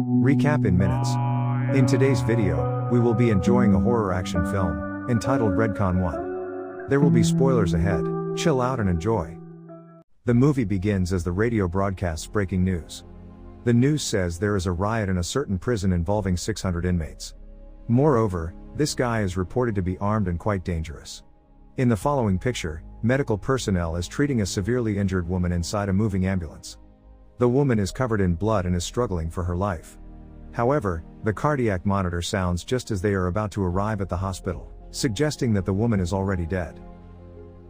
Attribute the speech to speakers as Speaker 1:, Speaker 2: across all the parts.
Speaker 1: Recap in minutes. In today's video, we will be enjoying a horror action film, entitled Redcon 1. There will be spoilers ahead, chill out and enjoy. The movie begins as the radio broadcasts breaking news. The news says there is a riot in a certain prison involving 600 inmates. Moreover, this guy is reported to be armed and quite dangerous. In the following picture, medical personnel is treating a severely injured woman inside a moving ambulance. The woman is covered in blood and is struggling for her life. However, the cardiac monitor sounds just as they are about to arrive at the hospital, suggesting that the woman is already dead.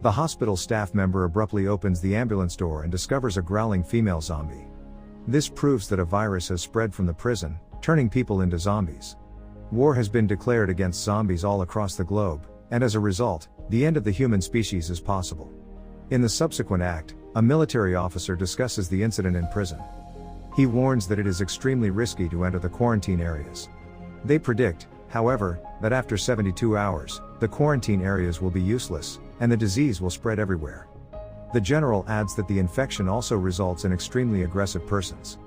Speaker 1: The hospital staff member abruptly opens the ambulance door and discovers a growling female zombie. This proves that a virus has spread from the prison, turning people into zombies. War has been declared against zombies all across the globe, and as a result, the end of the human species is possible. In the subsequent act, a military officer discusses the incident in prison. He warns that it is extremely risky to enter the quarantine areas. They predict, however, that after 72 hours, the quarantine areas will be useless, and the disease will spread everywhere. The general adds that the infection also results in extremely aggressive persons.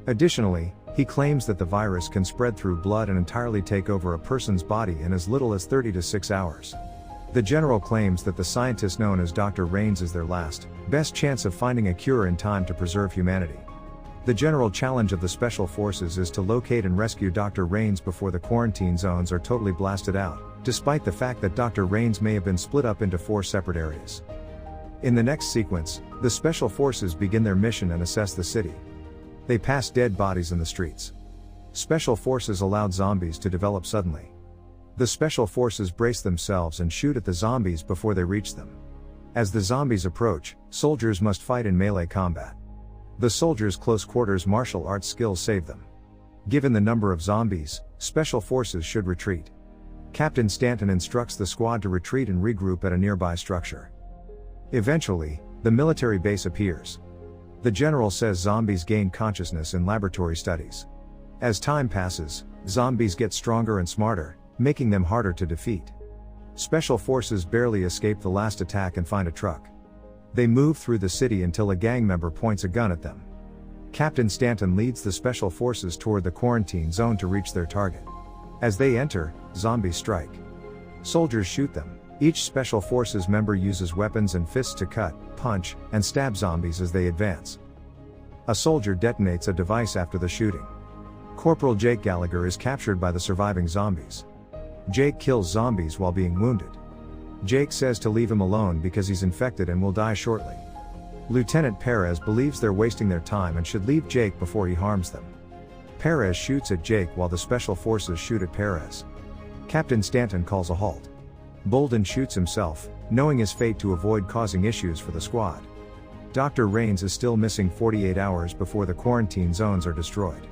Speaker 1: Additionally, he claims that the virus can spread through blood and entirely take over a person's body in as little as 30 to 6 hours. The general claims that the scientist known as Dr. Rains is their best chance of finding a cure in time to preserve humanity. The general challenge of the special forces is to locate and rescue Dr. Rains before the quarantine zones are totally blasted out, despite the fact that Dr. Rains may have been split up into 4 separate areas. In the next sequence, the special forces begin their mission and assess the city. They pass dead bodies in the streets. Special forces allowed zombies to develop suddenly. The special forces brace themselves and shoot at the zombies before they reach them. As the zombies approach, soldiers must fight in melee combat. The soldiers' close quarters martial arts skills save them. Given the number of zombies, special forces should retreat. Captain Stanton instructs the squad to retreat and regroup at a nearby structure. Eventually, the military base appears. The general says zombies gain consciousness in laboratory studies. As time passes, zombies get stronger and smarter, making them harder to defeat. Special forces barely escape the last attack and find a truck. They move through the city until a gang member points a gun at them. Captain Stanton leads the special forces toward the quarantine zone to reach their target. As they enter, zombies strike. Soldiers shoot them. Each special forces member uses weapons and fists to cut, punch, and stab zombies as they advance. A soldier detonates a device after the shooting. Corporal Jake Gallagher is captured by the surviving zombies. Jake kills zombies while being wounded. Jake says to leave him alone because he's infected and will die shortly. Lieutenant Perez believes they're wasting their time and should leave Jake before he harms them. Perez shoots at Jake while the special forces shoot at Perez. Captain Stanton calls a halt. Bolden shoots himself, knowing his fate to avoid causing issues for the squad. Dr. Rains is still missing 48 hours before the quarantine zones are destroyed.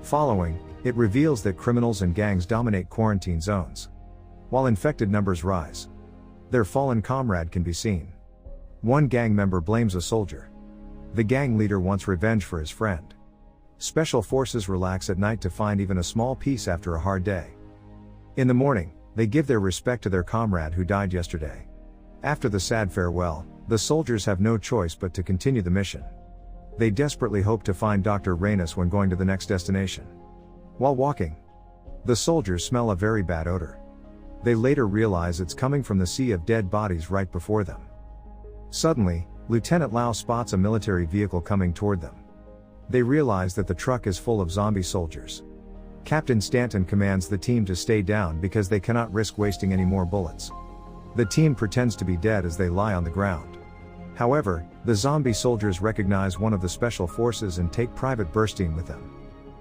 Speaker 1: Following, it reveals that criminals and gangs dominate quarantine zones. While infected numbers rise, their fallen comrade can be seen. One gang member blames a soldier. The gang leader wants revenge for his friend. Special forces relax at night to find even a small peace after a hard day. In the morning, they give their respect to their comrade who died yesterday. After the sad farewell, the soldiers have no choice but to continue the mission. They desperately hope to find Dr. Rainus when going to the next destination. While walking, the soldiers smell a very bad odor. They later realize it's coming from the sea of dead bodies right before them. Suddenly, Lieutenant Lau spots a military vehicle coming toward them. They realize that the truck is full of zombie soldiers. Captain Stanton commands the team to stay down because they cannot risk wasting any more bullets. The team pretends to be dead as they lie on the ground. However, the zombie soldiers recognize one of the special forces and take Private Burstein with them.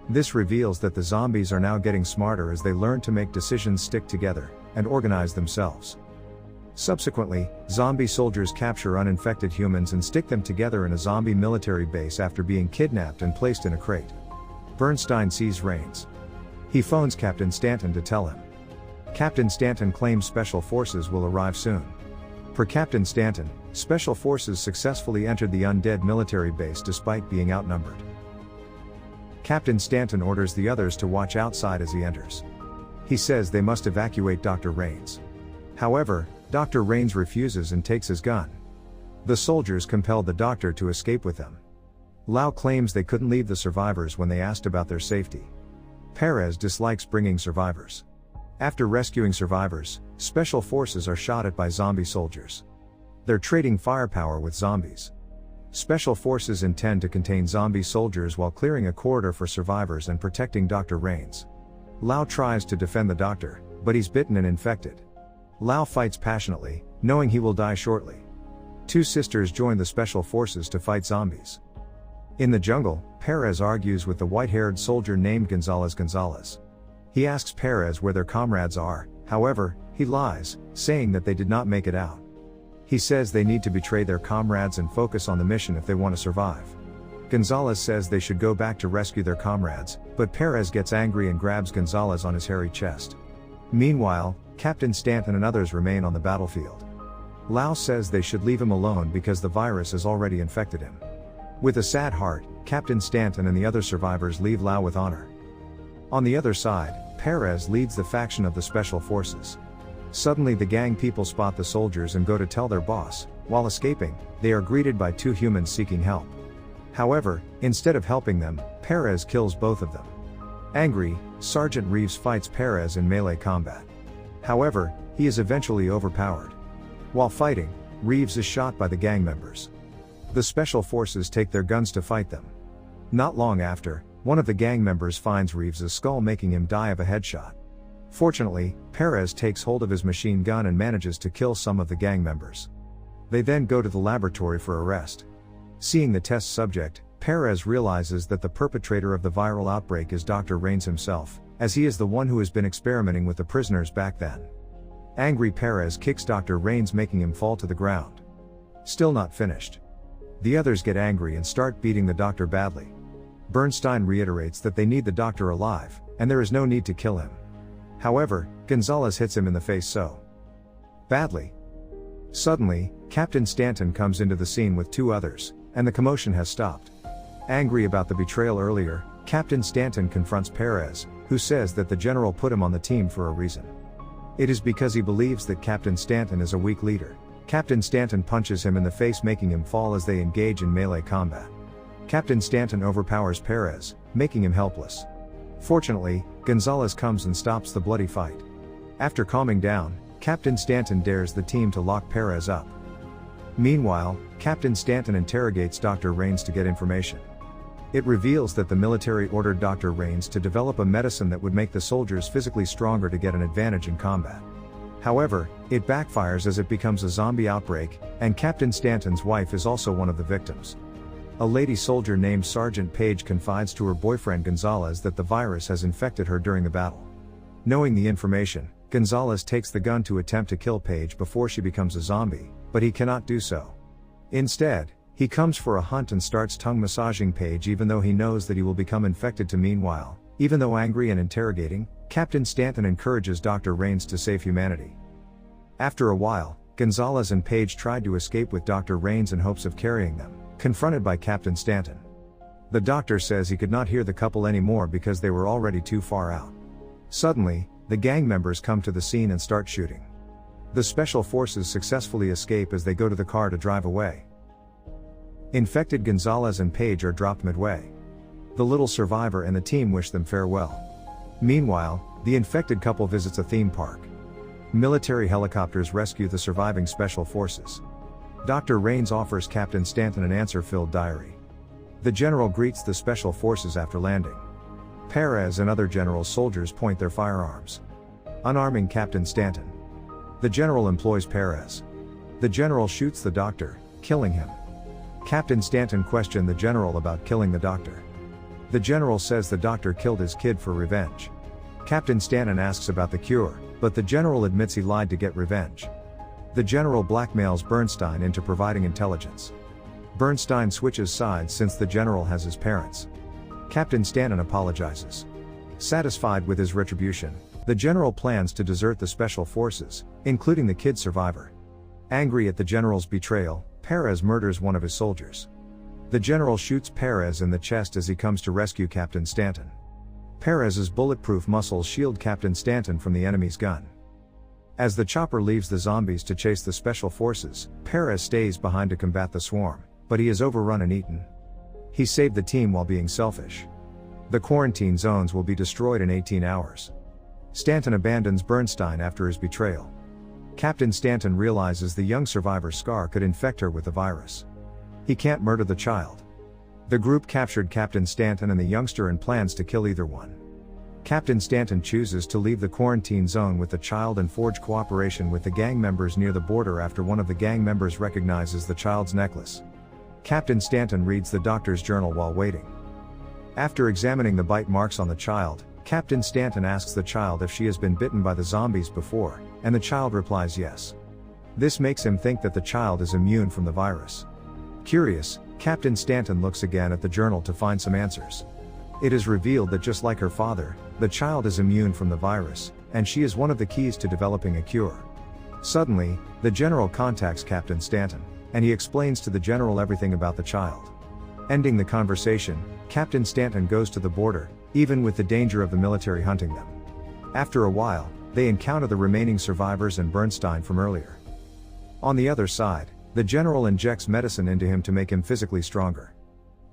Speaker 1: This reveals that the zombies are now getting smarter as they learn to make decisions, stick together, and organize themselves. Subsequently, zombie soldiers capture uninfected humans and stick them together in a zombie military base after being kidnapped and placed in a crate. Bernstein sees Rains. He phones Captain Stanton to tell him. Captain Stanton claims special forces will arrive soon. Per Captain Stanton, special forces successfully entered the undead military base despite being outnumbered. Captain Stanton orders the others to watch outside as he enters. He says they must evacuate Dr. Rains. However, Dr. Rains refuses and takes his gun. The soldiers compel the doctor to escape with them. Lau claims they couldn't leave the survivors when they asked about their safety. Perez dislikes bringing survivors. After rescuing survivors, special forces are shot at by zombie soldiers. They're trading firepower with zombies. Special forces intend to contain zombie soldiers while clearing a corridor for survivors and protecting Dr. Rains. Lau tries to defend the doctor, but he's bitten and infected. Lau fights passionately, knowing he will die shortly. Two sisters join the special forces to fight zombies. In the jungle, Perez argues with the white-haired soldier named Gonzalez. He asks Perez where their comrades are, however, he lies, saying that they did not make it out. He says they need to betray their comrades and focus on the mission if they want to survive. Gonzalez says they should go back to rescue their comrades, but Perez gets angry and grabs Gonzalez on his hairy chest. Meanwhile, Captain Stanton and others remain on the battlefield. Lau says they should leave him alone because the virus has already infected him. With a sad heart, Captain Stanton and the other survivors leave Lau with honor. On the other side, Perez leads the faction of the Special Forces. Suddenly the gang people spot the soldiers and go to tell their boss. While escaping, they are greeted by two humans seeking help. However, instead of helping them, Perez kills both of them. Angry, Sergeant Reeves fights Perez in melee combat. However, he is eventually overpowered. While fighting, Reeves is shot by the gang members. The Special Forces take their guns to fight them. Not long after, one of the gang members finds Reeves' skull, making him die of a headshot. Fortunately, Perez takes hold of his machine gun and manages to kill some of the gang members. They then go to the laboratory for arrest. Seeing the test subject, Perez realizes that the perpetrator of the viral outbreak is Dr. Rains himself, as he is the one who has been experimenting with the prisoners back then. Angry, Perez kicks Dr. Rains, making him fall to the ground. Still not finished. The others get angry and start beating the doctor badly. Bernstein reiterates that they need the doctor alive, and there is no need to kill him. However, Gonzalez hits him in the face so badly. Suddenly, Captain Stanton comes into the scene with two others, and the commotion has stopped. Angry about the betrayal earlier, Captain Stanton confronts Perez, who says that the general put him on the team for a reason. It is because he believes that Captain Stanton is a weak leader. Captain Stanton punches him in the face, making him fall as they engage in melee combat. Captain Stanton overpowers Perez, making him helpless. Fortunately, Gonzalez comes and stops the bloody fight. After calming down, Captain Stanton dares the team to lock Perez up. Meanwhile, Captain Stanton interrogates Dr. Rains to get information. It reveals that the military ordered Dr. Rains to develop a medicine that would make the soldiers physically stronger to get an advantage in combat. However, it backfires as it becomes a zombie outbreak, and Captain Stanton's wife is also one of the victims. A lady soldier named Sergeant Page confides to her boyfriend Gonzalez that the virus has infected her during the battle. Knowing the information, Gonzalez takes the gun to attempt to kill Page before she becomes a zombie, but he cannot do so. Instead, he comes for a hunt and starts tongue massaging Page even though he knows that he will become infected too. Meanwhile, even though angry and interrogating, Captain Stanton encourages Dr. Rains to save humanity. After a while, Gonzalez and Page tried to escape with Dr. Rains in hopes of carrying them, confronted by Captain Stanton. The doctor says he could not hear the couple anymore because they were already too far out. Suddenly, the gang members come to the scene and start shooting. The special forces successfully escape as they go to the car to drive away. Infected Gonzalez and Page are dropped midway. The little survivor and the team wish them farewell. Meanwhile, the infected couple visits a theme park. Military helicopters rescue the surviving special forces. Dr. Rains offers Captain Stanton an answer-filled diary. The general greets the special forces after landing. Perez and other general soldiers point their firearms, unarming Captain Stanton. The general employs Perez. The general shoots the doctor, killing him. Captain Stanton questioned the general about killing the doctor. The general says the doctor killed his kid for revenge. Captain Stanton asks about the cure, but the general admits he lied to get revenge. The general blackmails Bernstein into providing intelligence. Bernstein switches sides since the general has his parents. Captain Stanton apologizes. Satisfied with his retribution, the general plans to desert the special forces, including the kid survivor. Angry at the general's betrayal, Perez murders one of his soldiers. The general shoots Perez in the chest as he comes to rescue Captain Stanton. Perez's bulletproof muscles shield Captain Stanton from the enemy's gun. As the chopper leaves the zombies to chase the special forces, Perez stays behind to combat the swarm, but he is overrun and eaten. He saved the team while being selfish. The quarantine zones will be destroyed in 18 hours. Stanton abandons Bernstein after his betrayal. Captain Stanton realizes the young survivor's scar could infect her with the virus. He can't murder the child. The group captured Captain Stanton and the youngster and plans to kill either one. Captain Stanton chooses to leave the quarantine zone with the child and forge cooperation with the gang members near the border after one of the gang members recognizes the child's necklace. Captain Stanton reads the doctor's journal while waiting. After examining the bite marks on the child, Captain Stanton asks the child if she has been bitten by the zombies before, and the child replies yes. This makes him think that the child is immune from the virus. Curious, Captain Stanton looks again at the journal to find some answers. It is revealed that just like her father, the child is immune from the virus, and she is one of the keys to developing a cure. Suddenly, the general contacts Captain Stanton, and he explains to the general everything about the child. Ending the conversation, Captain Stanton goes to the border, even with the danger of the military hunting them. After a while, they encounter the remaining survivors and Bernstein from earlier. On the other side, the general injects medicine into him to make him physically stronger.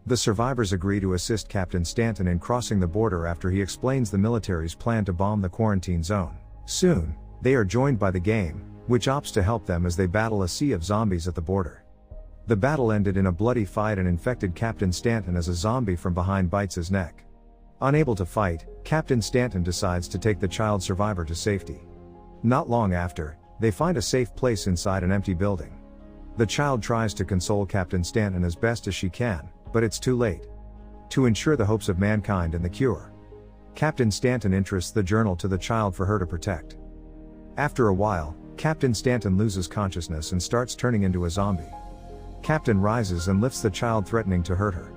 Speaker 1: The survivors agree to assist Captain Stanton in crossing the border after he explains the military's plan to bomb the quarantine zone. Soon, they are joined by the game, which opts to help them as they battle a sea of zombies at the border. The battle ended in a bloody fight and infected Captain Stanton as a zombie from behind bites his neck. Unable to fight, Captain Stanton decides to take the child survivor to safety. Not long after, they find a safe place inside an empty building. The child tries to console Captain Stanton as best as she can, but it's too late. To ensure the hopes of mankind and the cure, Captain Stanton entrusts the journal to the child for her to protect. After a while, Captain Stanton loses consciousness and starts turning into a zombie. Captain rises and lifts the child, threatening to hurt her.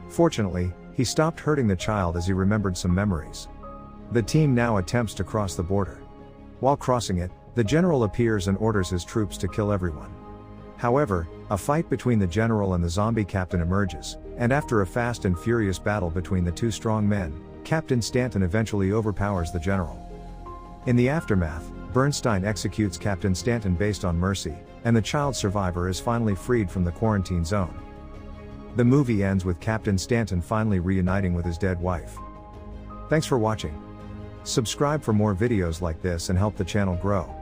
Speaker 1: Fortunately, he stopped hurting the child as he remembered some memories. The team now attempts to cross the border. While crossing it, the general appears and orders his troops to kill everyone. However, a fight between the general and the zombie captain emerges, and after a fast and furious battle between the two strong men, Captain Stanton eventually overpowers the general. In the aftermath, Bernstein executes Captain Stanton based on mercy, and the child survivor is finally freed from the quarantine zone. The movie ends with Captain Stanton finally reuniting with his dead wife. Thanks for watching. Subscribe for more videos like this and help the channel grow.